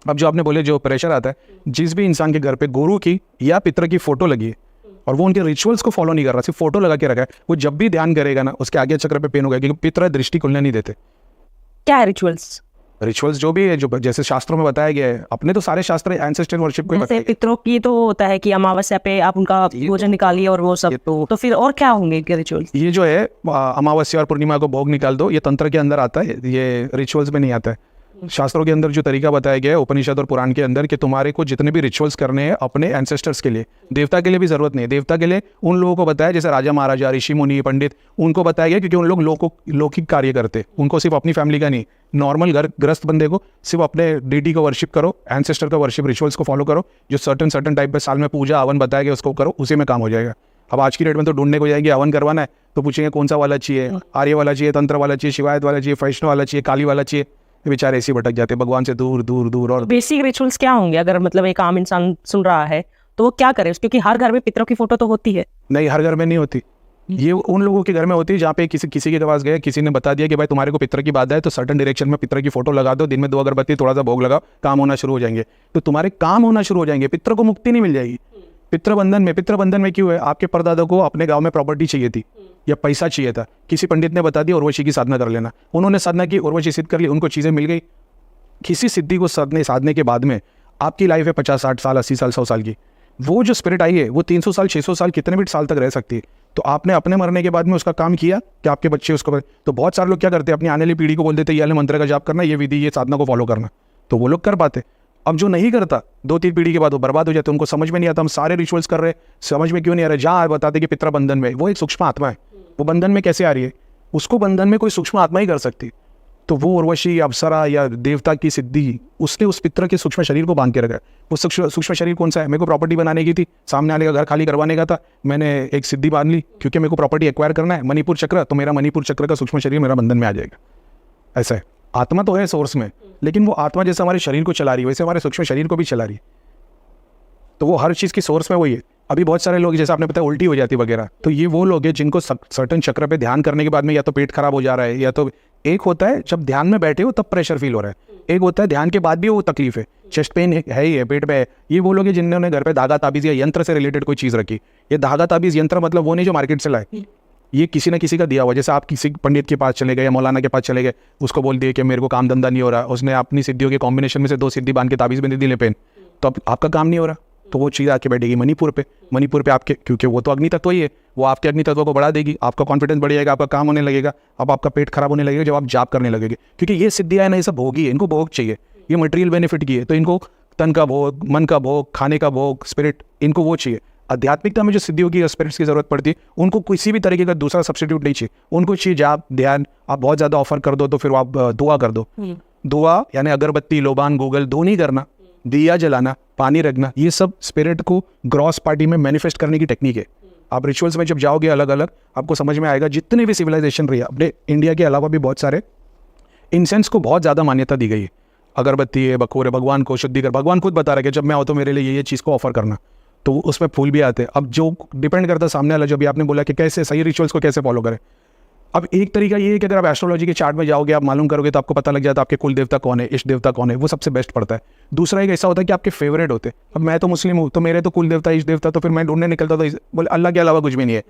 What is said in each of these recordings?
अब जो आपने बोले जो प्रेशर आता है, जिस भी इंसान के घर पे गुरु की या पितर की फोटो लगी है और वो उनके रिचुअल्स को फॉलो नहीं कर रहा, सिर्फ फोटो लगा के रखा है, वो जब भी ध्यान करेगा ना उसके आगे चक्र पे पेन होगा, क्योंकि पितर दृष्टि खुलने नहीं देते। क्या है रिचुअल्स? रिचुअल्स जो भी है, जो जैसे शास्त्रों में बताया गया है, अपने तो सारे शास्त्र एंसेस्टर वर्शिप को जैसे पितरों की तो होता है कि अमावस्या पे आप उनका भोजन निकालिए और वो सब, तो फिर और क्या होंगे इनके रिचुअल्स? ये जो है अमावस्या और पूर्णिमा को भोग निकाल दो, ये तंत्र के अंदर आता है, ये रिचुअल्स में नहीं आता है। शास्त्रों के अंदर जो तरीका बताया गया है उपनिषद और पुराण के अंदर, कि तुम्हारे को जितने भी रिचुअल्स करने हैं अपने एंसेस्टर्स के लिए, देवता के लिए भी जरूरत नहीं है। देवता के लिए उन लोगों को बताया, जैसे राजा महाराजा, ऋषि मुनि, पंडित, उनको बताया गया क्योंकि उन लोग लौकिक कार्य करते, उनको सिर्फ अपनी फैमिली का नहीं, नॉर्मल घर ग्रस्त बंदे को सिर्फ अपने डीटी को वर्शिप करो, एंसेस्टर का वर्शिप रिचुअल्स को फॉलो करो, जो सर्टन टाइप पे साल में पूजा हवन बताया गया उसको करो, उसी में काम हो जाएगा। अब आज की डेट में तो ढूंढने को जाएंगे, हवन करवाना है तो पूछेंगे कौन सा वाला चाहिए, आर्य वाला चाहिए, तंत्र वाला चाहिए, शिवायत वाला चाहिए, वैष्णव वाला चाहिए, काली वाला चाहिए, बेचारे ऐसे भटक जाते हैं भगवान से दूर दूर दूर। और बेसिक रिचुअल्स क्या होंगे अगर मतलब एक आम इंसान सुन रहा है तो वो क्या करे? क्योंकि हर घर में पितरों की फोटो तो होती है। नहीं, हर घर में नहीं होती, ये उन लोगों के घर में होती है जहाँ पे किसी के पास गए, किसी ने बता दिया कि भाई तुम्हारे को पितर की बाधा है, तो सर्टन डायरेक्शन में पितर की फोटो लगा दो, दिन में 2 अगरबत्ती थोड़ा सा भोग लगाओ, काम होना शुरू हो जाएंगे। तो तुम्हारे काम होना शुरू हो जाएंगे, पितर को मुक्ति नहीं मिल जाएगी। पितर बंधन में क्यों है? आपके परदादा को अपने गाँव में प्रॉपर्टी चाहिए थी या पैसा चाहिए था, किसी पंडित ने बता दिया उर्वशी की साधना कर लेना, उन्होंने साधना की, उर्वशी सिद्ध कर ली, उनको चीज़ें मिल गई। किसी सिद्धि को साधने के बाद में आपकी लाइफ है 50-60 साल, 80 साल, 100 साल की, वो जो स्पिरिट आई है वो 300 साल, 600 साल, कितने भी साल तक रह सकती है। तो आपने अपने मरने के बाद में उसका काम किया कि आपके बच्चे उसको, तो बहुत सारे लोग क्या करते हैं, अपनी आने वाली पीढ़ी को बोल देते हैं ये वाले मंत्र का जाप करना, ये विधि, ये साधना को फॉलो करना, तो वो लोग कर पाते। अब जो नहीं करता 2-3 पीढ़ी के बाद वो बर्बाद हो जाते, उनको समझ में नहीं आता हम सारे रिचुअल्स कर रहे, समझ में क्यों नहीं आ रहा। जहाँ बताते कि पितृ बंधन में, वो एक सूक्ष्म आत्मा है, वो बंधन में कैसे आ रही है? उसको बंधन में कोई सूक्ष्म आत्मा ही कर सकती। तो वो उर्वशी, अप्सरा या देवता की सिद्धि, उसने उस पितर के सूक्ष्म शरीर को बांध के रखा है। वो सूक्ष्म शरीर कौन सा है? मेरे को प्रॉपर्टी बनाने की थी, सामने वाले का घर खाली करवाने का था, मैंने एक सिद्धि बांध ली क्योंकि मेरे को प्रॉपर्टी एक्वायर करना है, मणिपुर चक्र, तो मेरा मणिपुर चक्र का सूक्ष्म शरीर मेरा बंधन में आ जाएगा। ऐसा है, आत्मा तो है सोर्स में, लेकिन वो आत्मा जैसे हमारे शरीर को चला रही है वैसे हमारे सूक्ष्म शरीर को भी चला रही है, तो वो हर चीज़ की सोर्स में वही है। अभी बहुत सारे लोग जैसे आपने बताया उल्टी हो जाती वगैरह, तो ये वो लोग हैं जिनको सर्टन चक्र पे ध्यान करने के बाद में या तो पेट खराब हो जा रहा है, या तो एक होता है जब ध्यान में बैठे हो तब प्रेशर फील हो रहा है, एक होता है ध्यान के बाद भी वो तकलीफ है, चेस्ट पेन है ही है, पेट पे है। ये वो लोग हैं जिन्होंने घर पे धागा ताबीज़ या यंत्र से रिलेटेड कोई चीज़ रखी। ये धागा ताबीज़ यंत्र मतलब वो नहीं जो मार्केट से लाए, ये किसी न किसी का दिया हुआ। जैसे आप किसी पंडित के पास चले गए या मौलाना के पास चले गए, उसको बोल दिए कि मेरे को काम धंधा नहीं हो रहा, उसने अपनी सिद्धियों के कॉम्बिनेशन में से 2 सिद्धि बांध के ताबीज़ में दे दी ले पेन, तो अब आपका काम नहीं हो रहा, तो वो चीज़ आके बैठेगी मणिपुर पे आपके, क्योंकि वो तो अग्नि तत्व ही है, वो आपके अग्नि तत्व को बढ़ा देगी, आपका कॉन्फिडेंस बढ़ जाएगा, आपका काम होने लगेगा, अब आपका पेट खराब होने लगेगा जब आप जाप करने लगेंगे। क्योंकि ये सिद्धियाँ है ना, ये सब भोगी है, इनको भोग चाहिए, ये मटेरियल बेनिफिट की है, तो इनको तन का भोग, मन का भोग, खाने का भोग, स्पिरिट, इनको वो चाहिए। आध्यात्मिकता में जो सिद्धियों की स्पिरिट्स की जरूरत पड़ती है, उनको किसी भी तरीके का दूसरा सब्स्टिट्यूट नहीं चाहिए, उनको चाहिए जाप ध्यान। आप बहुत ज़्यादा ऑफर कर दो तो फिर आप दुआ कर दो, दुआ यानी अगरबत्ती, लोबान, गूगल, दो नहीं करना, दिया जलाना, पानी रखना, ये सब स्पिरिट को ग्रॉस पार्टी में मैनिफेस्ट करने की टेक्निक है। आप रिचुअल्स में जब जाओगे अलग अलग, आपको समझ में आएगा। जितने भी सिविलाइजेशन रही है अपने इंडिया के अलावा भी बहुत सारे, इंसेंस को बहुत ज़्यादा मान्यता दी गई है। अगरबत्ती है, बखोर है, भगवान को शुद्धि कर, भगवान खुद बता रहे कि जब मैं आओ तो मेरे लिए ये चीज़ को ऑफर करना, तो उसमें फूल भी आते हैं। अब जो डिपेंड करता है सामने वाला, जो भी आपने बोला कि कैसे सही रिचुअल्स को कैसे फॉलो करें। अब एक तरीका ये है कि अगर आप एस्ट्रोलॉजी के चार्ट में जाओगे, आप मालूम करोगे तो आपको पता लग जाता है आपके कुल देवता कौन है, इष्ट देवता कौन है, वो सबसे बेस्ट पड़ता है। दूसरा एक ऐसा होता है कि आपके फेवरेट होते हैं। अब मैं तो मुस्लिम हूँ, तो मेरे तो कुल देवता, इष्ट देवता, तो फिर मैं ढूंढने निकलता था, बोले अल्लाह के अलावा कुछ भी नहीं है।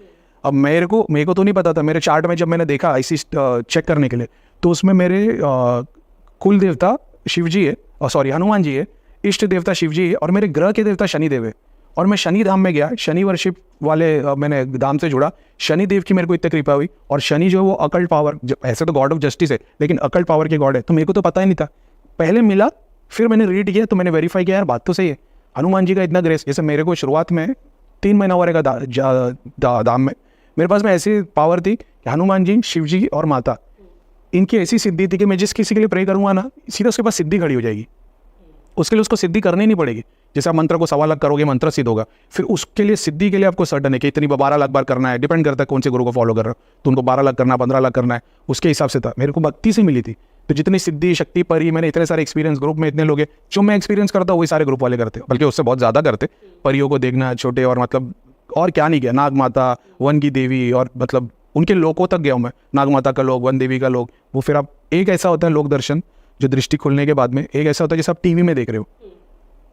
अब मेरे को तो नहीं पता था, मेरे चार्ट में जब मैंने देखा ऐसी चेक करने के लिए, तो उसमें मेरे कुल देवता शिव जी है, सॉरी हनुमान जी है, इष्ट देवता शिव जी है, और मेरे ग्रह के देवता शनि देव है। और मैं शनि धाम में गया, शनि वर्शिप वाले मैंने धाम से जुड़ा, शनि देव की मेरे को इतनी कृपा हुई। और शनि जो है वो अकल्ट पावर, ऐसे तो गॉड ऑफ जस्टिस है लेकिन अकल्ट पावर के गॉड है, तो मेरे को तो पता ही नहीं था। पहले मिला, फिर मैंने रीड किया, तो मैंने वेरीफाई किया यार बात तो सही है, हनुमान जी का इतना ग्रेस। जैसे मेरे को शुरुआत में 3 महीना हो रहेगा धाम में, मेरे पास में ऐसी पावर थी कि हनुमान जी, शिव जी और माता, इनकी ऐसी सिद्धि थी कि मैं जिस किसी के लिए प्रे करूँगा ना, सीधा उसके पास सिद्धि खड़ी हो जाएगी। उसके लिए उसको सिद्धि करनी नहीं पड़ेगी। जैसे आप मंत्र को 1.25 लाख करोगे, मंत्र सिद्ध होगा। फिर उसके लिए सिद्धि के लिए आपको सर्टन है कि इतनी 12 लाख बार करना है, डिपेंड करता है कौन से गुरु को फॉलो कर रहे हो, तो उनको 12 लाख करना, 15 लाख करना है, उसके हिसाब से था। मेरे को भक्ति से मिली थी, तो जितनी सिद्धि शक्ति परी, मैंने इतने सारे एक्सपीरियंस, ग्रुप में इतने लोग हैं, जो मैं एक्सपीरियंस करता हूँ वही सारे ग्रुप वाले करते, बल्कि उससे बहुत ज़्यादा करते। परियों को देखना, छोटे और मतलब और क्या नहीं किया, नाग माता, वन की देवी, और मतलब उनके लोकों तक गया हूँ मैं, नाग माता का लोक, वन देवी का लोक। वो फिर आप एक ऐसा होता है लोक दर्शन, जो दृष्टि खुलने के बाद में, एक ऐसा होता है जैसे आप टीवी में देख रहे हो,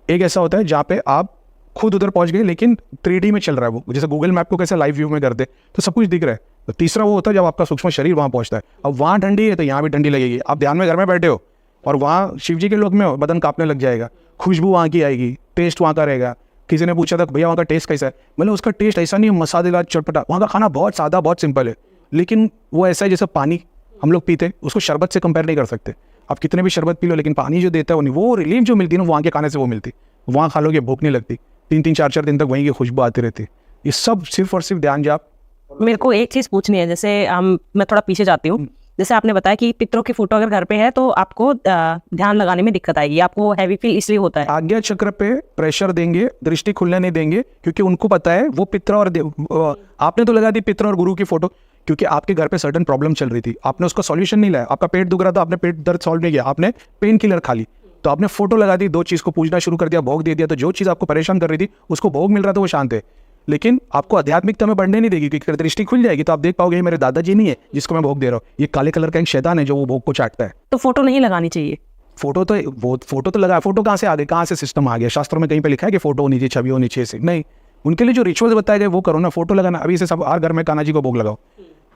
एक ऐसा होता है जहाँ पे आप खुद उधर पहुंच गए लेकिन 3D में चल रहा है वो, जैसे गूगल मैप को कैसे लाइव व्यू में करते तो सब कुछ दिख रहा है। तो तीसरा वो होता है जब आपका सूक्ष्म शरीर वहाँ पहुँचता है। अब वहाँ ठंडी है तो यहाँ भी ठंडी लगेगी। आप ध्यान में घर में बैठे हो और वहाँ शिव जी के लोक में हो, बदन कांपने लग जाएगा, खुशबू वहाँ की आएगी, टेस्ट वहाँ का रहेगा। किसी ने पूछा था भैया वहाँ का टेस्ट कैसा है, मतलब उसका टेस्ट ऐसा नहीं है मसालेदार चटपटा, वहाँ का खाना बहुत सादा बहुत सिंपल है, लेकिन वो ऐसा है जैसे पानी हम लोग पीते हैं, उसको शरबत से कंपेयर नहीं कर सकते। आप कितने भी शरबत पी लो लेकिन पानी जो देता है वो नहीं, वो रिलीफ जो मिलती है ना वहाँ के खाने से वो मिलती। वहाँ खा लोगे भूख नहीं लगती, 3-3 4-4 दिन तक वहीं की खुशबू आती रहती। ये सब सिर्फ और सिर्फ ध्यान जाप। मेरे को एक चीज पूछनी है, जैसे मैं थोड़ा पीछे जाती हूँ। जैसे आपने बताया कि पितरों की फोटो अगर घर पे है तो आपको ध्यान लगाने में दिक्कत आएगी, आपको हैवी फील इसलिए होता है। आज्ञा चक्र पे प्रेशर देंगे, दृष्टि खुलने नहीं देंगे, क्योंकि उनको पता है वो पितर और आपने तो लगा दी पितर और गुरु की फोटो, क्योंकि आपके घर पे सर्टेन प्रॉब्लम चल रही थी, आपने उसका सॉल्यूशन नहीं लाया। आपका पेट दुख रहा था, आपने पेट दर्द सॉल्व नहीं किया, आपने पेन किलर खा ली, तो आपने फोटो लगा दी, 2 चीज को पूजना शुरू कर दिया, भोग दे दिया, तो जो चीज आपको परेशान कर रही थी उसको भोग मिल रहा था, वो शांत है। लेकिन आपको आध्यात्मिकता में बढ़ने नहीं देगी, क्योंकि दृष्टि खुल जाएगी तो आप देख पाओगे मेरे दादाजी नहीं है जिसको मैं भोग दे रहा हूँ, ये काले कलर का एक शैतान है जो वो भोग को चाटता है। तो फोटो नहीं लगानी चाहिए। फोटो तो वो फोटो तो लगा, फोटो कहाँ से आ गए, कहाँ से सिस्टम आ गया? शास्त्रों में कहीं पे लिखा है कि फोटो होनी चाहिए, छवि होनी चाहिए से? नहीं, उनके लिए जो रिचुअल्स बताए गए वो करो ना। फोटो लगाना अभी से सब हर घर में कान्हा जी को भोग लगाओ,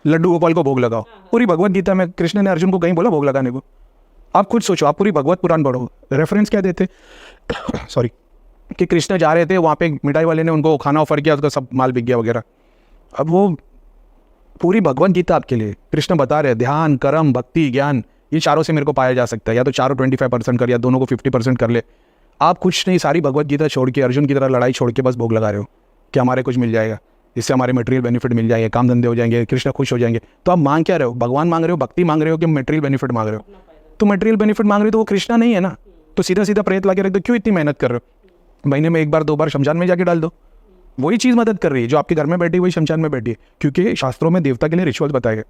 लड्डू गोपाल को भोग लगाओ। पूरी भगवत गीता में कृष्ण ने अर्जुन को कहीं बोला भोग लगाने को? आप खुद सोचो, आप पूरी भगवत पुराण पढ़ो, रेफरेंस क्या देते सॉरी कि कृष्ण जा रहे थे वहाँ पे, मिठाई वाले ने उनको खाना ऑफर किया, उसका सब माल बिक गया वगैरह। अब वो पूरी भगवत गीता आपके लिए कृष्ण बता रहे हैं, ध्यान कर्म भक्ति ज्ञान ये चारों से मेरे को पाया जा सकता है, या तो चारों 25% कर या दोनों को 50% कर ले। आप कुछ नहीं, सारी भगवत गीता छोड़ के अर्जुन की तरह लड़ाई छोड़ के बस भोग लगा रहे हो कि हमारे कुछ मिल जाएगा, इससे हमारे मटेरियल बेनिफिट मिल जाएंगे, काम धंधे हो जाएंगे, कृष्ण खुश हो जाएंगे। तो आप मांग क्या रहे हो? भगवान मांग रहे हो, भक्ति मांग रहे हो कि मटेरियल बेनिफिट मांग रहे हो? तो मटेरियल बेनिफिट मांग रहे हो तो वो कृष्णा नहीं है ना, तो सीधा सीधा प्रेत ला के रख दो। क्यों इतनी मेहनत कर रहे हो? महीने में 1 बार 2 बार शमशान में जाके डाल दो, वही चीज़ मदद कर रही है। जो आपके घर में बैठी वही शमशान में बैठी है, क्योंकि शास्त्रों में देवता के लिए रिचुअल्स बताए गए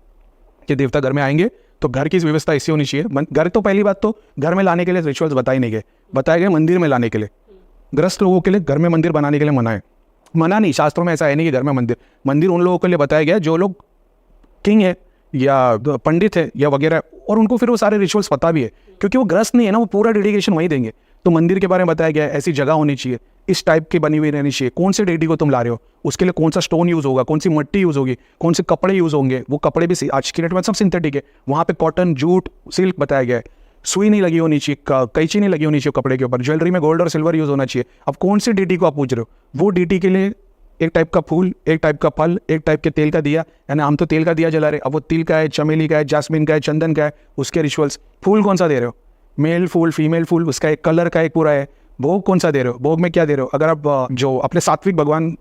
कि देवता घर में आएंगे तो घर की व्यवस्था ऐसी होनी चाहिए। घर तो पहली बात तो घर में लाने के लिए रिचुअल्स बताए नहीं गए, बताए गए मंदिर में लाने के लिए। ग्रस्त लोगों के लिए घर में मंदिर बनाने के लिए मना है, मना नहीं, शास्त्रों में ऐसा है नहीं कि घर में मंदिर उन लोगों के लिए बताया गया जो लोग किंग है या पंडित है या वगैरह, और उनको फिर वो सारे रिचुअल्स पता भी है, क्योंकि वो ग्रस्त नहीं है ना, वो पूरा डेडिकेशन वहीं देंगे। तो मंदिर के बारे में बताया गया है, ऐसी जगह होनी चाहिए, इस टाइप की बनी हुई रहनी चाहिए, कौन से डेटी को तुम ला रहे हो, उसके लिए कौन सा स्टोन यूज़ होगा, कौन सी मिट्टी यूज़ होगी, कौन से कपड़े यूज़ होंगे। वो कपड़े भी आज की डेट में सब सिंथेटिक है, वहाँ पे कॉटन जूट सिल्क बताया गया है। सुई नहीं लगी होनी चाहिए, कैंची नहीं लगी होनी चाहिए कपड़े के ऊपर, ज्वेलरी में गोल्ड और सिल्वर यूज़ होना चाहिए। अब कौन सी डेटी को आप पूछ रहे हो? वो डेटी के लिए एक टाइप का फूल, एक टाइप का फल, एक टाइप के तेल का दिया, यानी हम तो तेल का दिया जला रहे, अब वो तिल का है, चमेली का है, जास्मिन का है, चंदन का है, उसके रिचुअल्स। फूल कौन सा दे रहे हो? मेल फूल फीमेल फूल, उसका एक कलर का एक पूरा है। भोग कौन सा दे रहे हो? भोग में क्या दे रहे हो? अगर आप जो अपने सात्विक भगवान,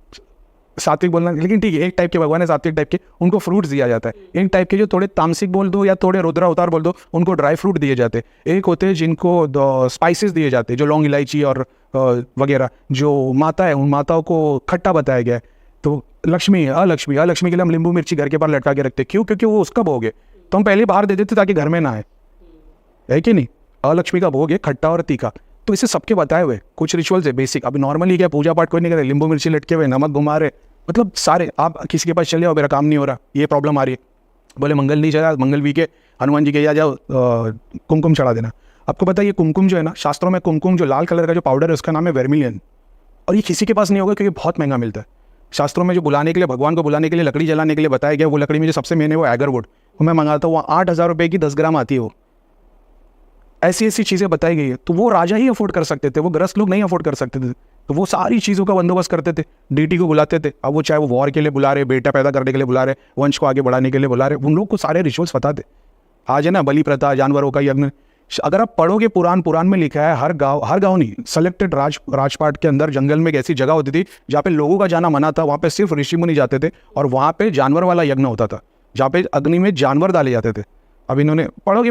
सात्विक बोलना लेकिन ठीक है, एक टाइप के भगवान है सात्विक टाइप के, उनको फ्रूट्स दिया जाता है। एक टाइप के जो थोड़े तामसिक बोल दो या थोड़े रुद्रा अवतार बोल दो, उनको ड्राई फ्रूट दिए जाते हैं। एक होते हैं जिनको स्पाइसेस दिए जाते हैं, जो लौंग इलायची और वगैरह। जो माता है उन माताओं को खट्टा बताया गया है। तो लक्ष्मी अलक्ष्मी के लिए हम नींबू मिर्ची घर के बाहर लटका के रखते, क्यों? क्योंकि वो उसका भोग है, तो हम पहले बाहर दे देते ताकि घर में ना आए, है कि नहीं? अलक्ष्मी का भोग है खट्टा और तीखा। तो इसे सबके बताए हुए कुछ रिचुअल्स है बेसिक। अभी नॉर्मली क्या पूजा पाठ कोई नहीं कर रहे, नींबू मिर्ची लटके हुए, नमक घुमा रहे, मतलब सारे। आप किसी के पास चले आओ, मेरा काम नहीं हो रहा, ये प्रॉब्लम आ रही है, बोले मंगल नहीं चला, मंगल वी के हनुमान जी के या जाओ कुमकुम चढ़ा देना। आपको पता है ये कुमकुम जो है ना, शास्त्रों में कुमकुम जो लाल कलर का जो पाउडर है उसका नाम है वर्मिलियन, और ये किसी के पास नहीं होगा क्योंकि बहुत महंगा मिलता है। शास्त्रों में जो बुलाने के लिए, भगवान को बुलाने के लिए लकड़ी जलाने के लिए बताया गया, वो लकड़ी में जो सबसे मेन है वो एगरवुड, वो मैं मंगाता हूँ, 8,000 रुपये की 10 ग्राम आती है वो। ऐसी ऐसी चीज़ें बताई गई है, तो वो राजा ही अफोर्ड कर सकते थे, वो ग्रस्त लोग नहीं अफोर्ड कर सकते थे। तो वो सारी चीज़ों का बंदोबस्त करते थे, डीटी को बुलाते थे। अब वो चाहे वो वॉर के लिए बुला रहे, बेटा पैदा करने के लिए बुला रहे, वंश को आगे बढ़ाने के लिए बुला रहे, उन लोग को सारे रिचुअल्स पता थे। आज है ना बलि प्रथा, जानवरों का यज्ञ। अगर आप पढ़ोगे पुराण में लिखा है, हर गाँव नहीं, सेलेक्टेड राजपाट के अंदर जंगल में एक ऐसी जगह होती थी जहाँ पे लोगों का जाना मना था, वहाँ पे सिर्फ ऋषि मुनि जाते थे, और वहाँ पे जानवर वाला यज्ञ होता था जहाँ पे अग्नि में जानवर डाले जाते थे। अब इन्होंने पढ़ोगे